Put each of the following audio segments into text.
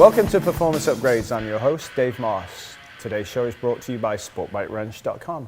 Welcome to Performance Upgrades. I'm your host, Dave Moss. Today's show is brought to you by sportbikewrench.com.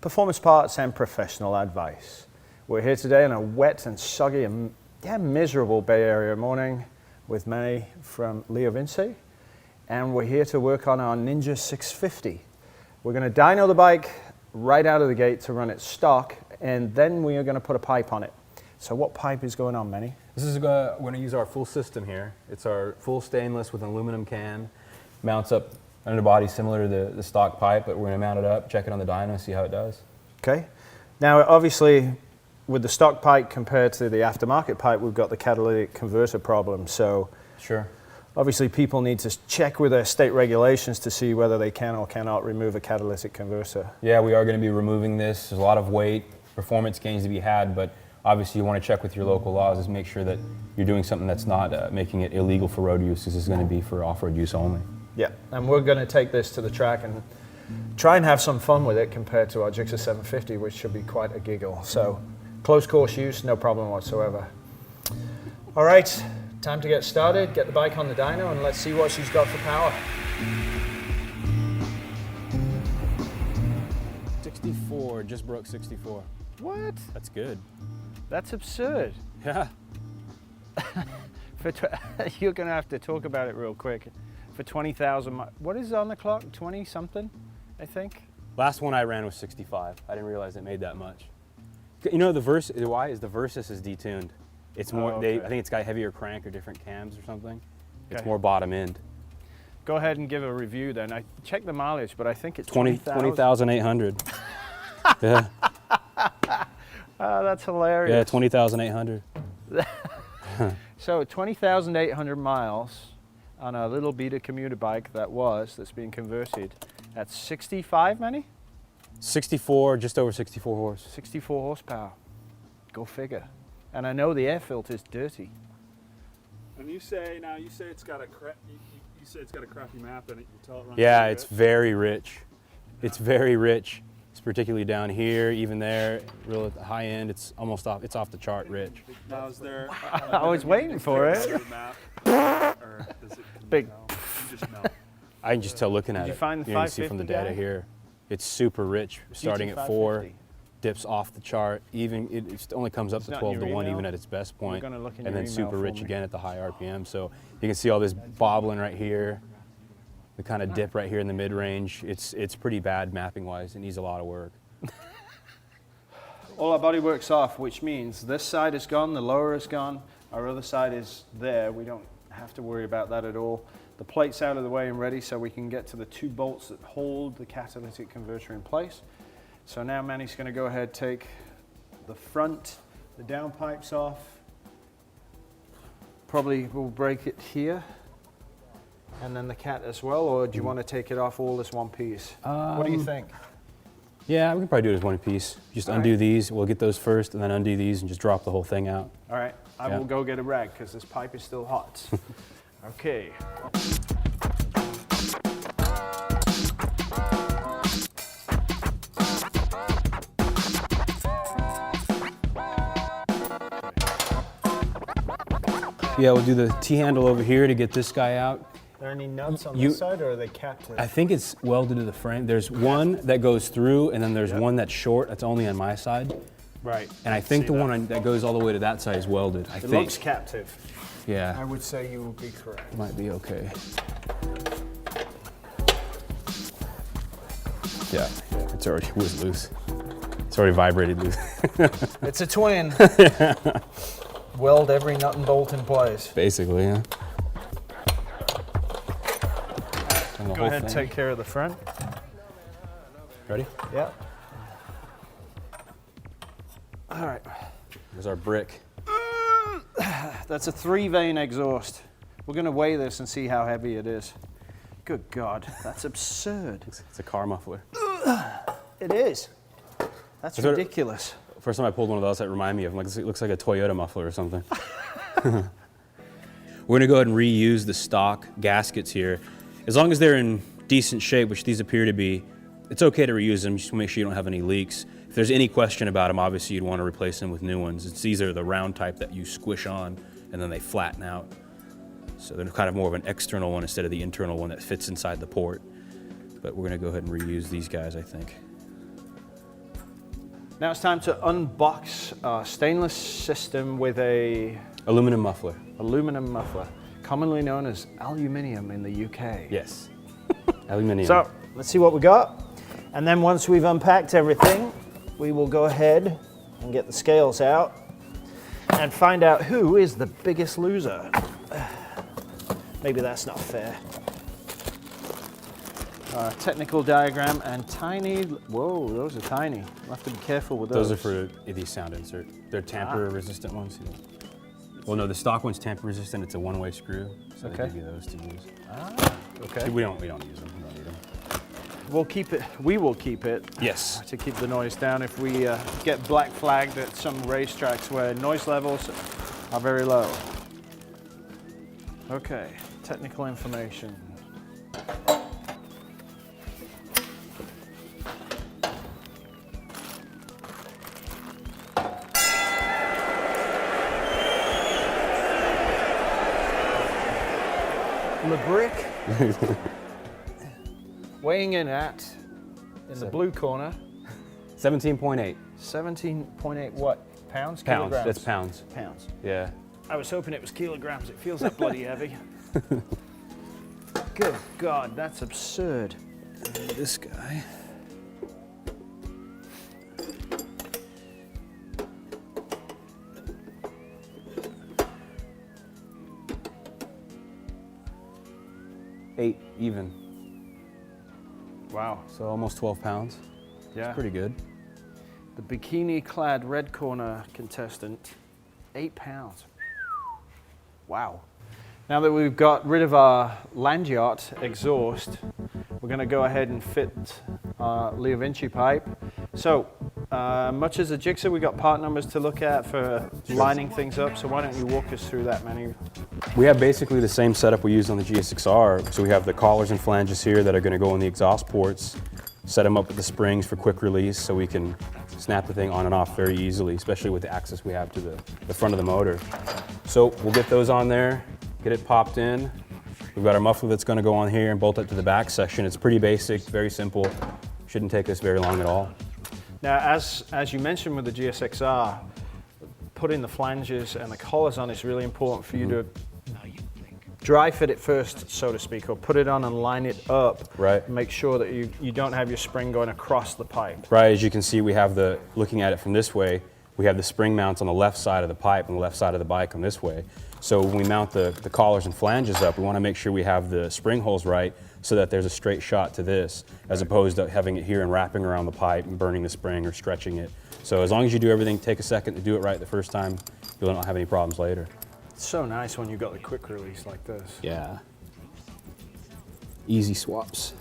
Performance parts and professional advice. We're here today on a wet and soggy and miserable Bay Area morning with Manny from Leo Vinci. And we're here to work on our Ninja 650. We're going to dyno the bike right out of the gate to run it stock, and then we are going to put a pipe on it. So what pipe is going on, Manny? This is we're going to use our full system here. It's our full stainless with an aluminum can. Mounts up underbody similar to the stock pipe, but we're going to mount it up, check it on the dyno, see how it does. Okay. Now, obviously, with the stock pipe compared to the aftermarket pipe, we've got the catalytic converter problem. So, sure. Obviously, people need to check with their state regulations to see whether they can or cannot remove a catalytic converter. Yeah, we are going to be removing this. There's a lot of weight, performance gains to be had, but obviously you want to check with your local laws is make sure that you're doing something that's not making it illegal for road use. This is going to be for off-road use only. Yeah, and we're going to take this to the track and try and have some fun with it compared to our Gixxer 750, which should be quite a giggle. So, close course use, no problem whatsoever. All right, time to get started, get the bike on the dyno, and let's see what she's got for power. 64, just broke 64. What? That's good. That's absurd. Yeah. You're going to have to talk about it real quick. For 20,000, what is on the clock? 20 something, I think? Last one I ran was 65. I didn't realize it made that much. You know, the Versys is detuned. It's more, okay. I think it's got heavier crank or different cams or something. Okay. It's more bottom end. Go ahead and give a review then. I checked the mileage, but I think it's 20,800. Yeah. Oh, that's hilarious. Yeah, 20,800. So 20,800 miles on a little beater commuter bike that's being converted. That's 65, Manny? 64, just over 64 horse. 64 horsepower. Go figure. And I know the air filter is dirty. And you say it's got a crappy map in it. You tell it runs. Yeah, it's very rich. It's very rich. It's particularly down here, even there, real at the high end. It's almost off. It's off the chart rich. Now is there? I was waiting for it. Map, or does it Big. just melt? I can just tell looking at Did it. you find the You can see from the 550 data guy? here. It's super rich, starting at 4, 550. dips off the chart. Even it only comes up It's to not 12 in to your 1 email? even at its best point, gonna look in and your then email super for rich me. again at the high RPM. So you can see all this bobbling right here, the kind of dip right here in the mid range. It's pretty bad mapping wise. It needs a lot of work. All our body work's off, which means this side is gone, the lower is gone, our other side is there. We don't have to worry about that at all. The plate's out of the way and ready, so we can get to the 2 bolts that hold the catalytic converter in place. So now Manny's going to go ahead, take the front, the downpipes off. Probably will break it here, and then the cat as well, or do you want to take it off all as one piece? What do you think? Yeah, we can probably do it as one piece. Just undo these. We'll get those first, and then undo these, and just drop the whole thing out. All right, I Yeah. will go get a rag because this pipe is still hot. Okay. Yeah, we'll do the T-handle over here to get this guy out. Are there any nuts on You- this side, or are they captive? I think it's welded to the frame. There's one that goes through, and then there's one that's short. That's only on my side. Right. And I think See the that? one that goes all the way to that side is welded. I It think. looks captive. I Yeah, would say you would be correct. might be okay. Yeah, it's already was loose. It's already vibrated loose. It's a twin. Weld every nut and bolt in place. Basically, yeah. And the Go whole ahead and thing. take care of the front. Ready? Yeah. All right. There's our brick. That's a 3-vein exhaust. We're going to weigh this and see how heavy it is. Good God, that's absurd. It's a car muffler. It is. That's Is it- ridiculous. First time I pulled one of those, that reminded me of, like, it looks like a Toyota muffler or something. We're gonna go ahead and reuse the stock gaskets here. As long as they're in decent shape, which these appear to be, it's okay to reuse them, just to make sure you don't have any leaks. If there's any question about them, obviously you'd want to replace them with new ones. These are the round type that you squish on and then they flatten out. So they're kind of more of an external one instead of the internal one that fits inside the port. But we're going to go ahead and reuse these guys, I think. Now it's time to unbox our stainless system with a Aluminum muffler. aluminum muffler, commonly known as aluminium in the UK. Yes. Aluminium. So let's see what we got. And then once we've unpacked everything, we will go ahead and get the scales out and find out who is the biggest loser. Maybe that's not fair. Technical diagram and tiny, whoa, those are tiny. We'll have to be careful with those. Those are for the sound insert. They're tamper resistant ones. Well, no, the stock one's tamper resistant. It's a one-way screw, so they give you those to use. Okay. We don't use them. We don't need them. We'll keep it. We will keep it. Yes. To keep the noise down if we get black flagged at some racetracks where noise levels are very low. Okay. Technical information. Le Brick. Weighing in at, in the blue corner, 17.8. 17.8 what? Pounds? Pounds. Kilograms? That's pounds. Pounds. Yeah. I was hoping it was kilograms. It feels that bloody heavy. Good God, that's absurd. And this guy. Eight even. Wow. So almost 12 pounds. Yeah. Pretty good. The bikini-clad red corner contestant, 8 pounds. Wow. Now that we've got rid of our land yacht exhaust, we're going to go ahead and fit our Leo Vinci pipe. So, much as a jigsaw, we got part numbers to look at for lining things up. So why don't you walk us through that, Manny? We have basically the same setup we used on the GSX-R. So we have the collars and flanges here that are going to go in the exhaust ports, set them up with the springs for quick release so we can snap the thing on and off very easily, especially with the access we have to the front of the motor. So we'll get those on there, get it popped in. We've got our muffler that's going to go on here and bolt up to the back section. It's pretty basic, very simple. Shouldn't take us very long at all. Now, as you mentioned with the GSX-R, putting the flanges and the collars on is really important for you to dry fit it first, so to speak, or put it on and line it up. Right. Make sure that you don't have your spring going across the pipe. Right, as you can see, we have looking at it from this way, we have the spring mounts on the left side of the pipe and the left side of the bike on this way. So when we mount the collars and flanges up, we want to make sure we have the spring holes right so that there's a straight shot to this, as opposed to having it here and wrapping around the pipe and burning the spring or stretching it. So as long as you do everything, take a second to do it right the first time, you'll not have any problems later. It's so nice when you've got the quick release like this. Yeah. Easy swaps.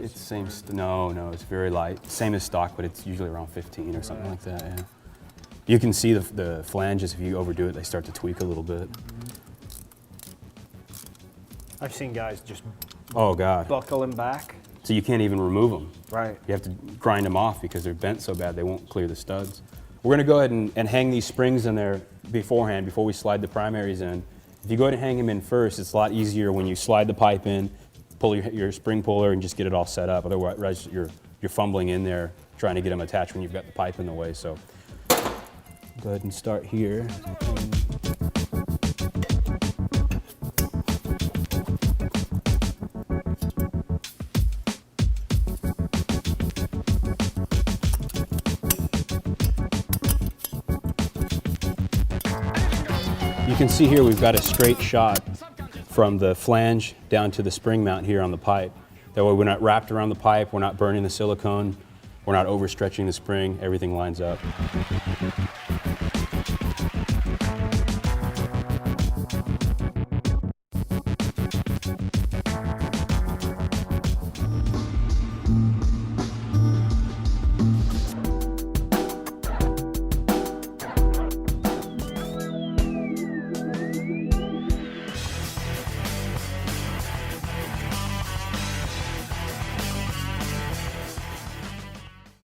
It's the same, no, it's very light. Same as stock, but it's usually around 15 or something like that, yeah. You can see the flanges, if you overdo it, they start to tweak a little bit. I've seen guys just buckle them back. So you can't even remove them. Right. You have to grind them off because they're bent so bad they won't clear the studs. We're going to go ahead and hang these springs in there beforehand, before we slide the primaries in. If you go ahead and hang them in first, it's a lot easier when you slide the pipe in, pull your spring puller and just get it all set up. Otherwise, you're fumbling in there trying to get them attached when you've got the pipe in the way. So go ahead and start here. You can see here we've got a straight shot from the flange down to the spring mount here on the pipe. That way we're not wrapped around the pipe, we're not burning the silicone, we're not overstretching the spring, everything lines up.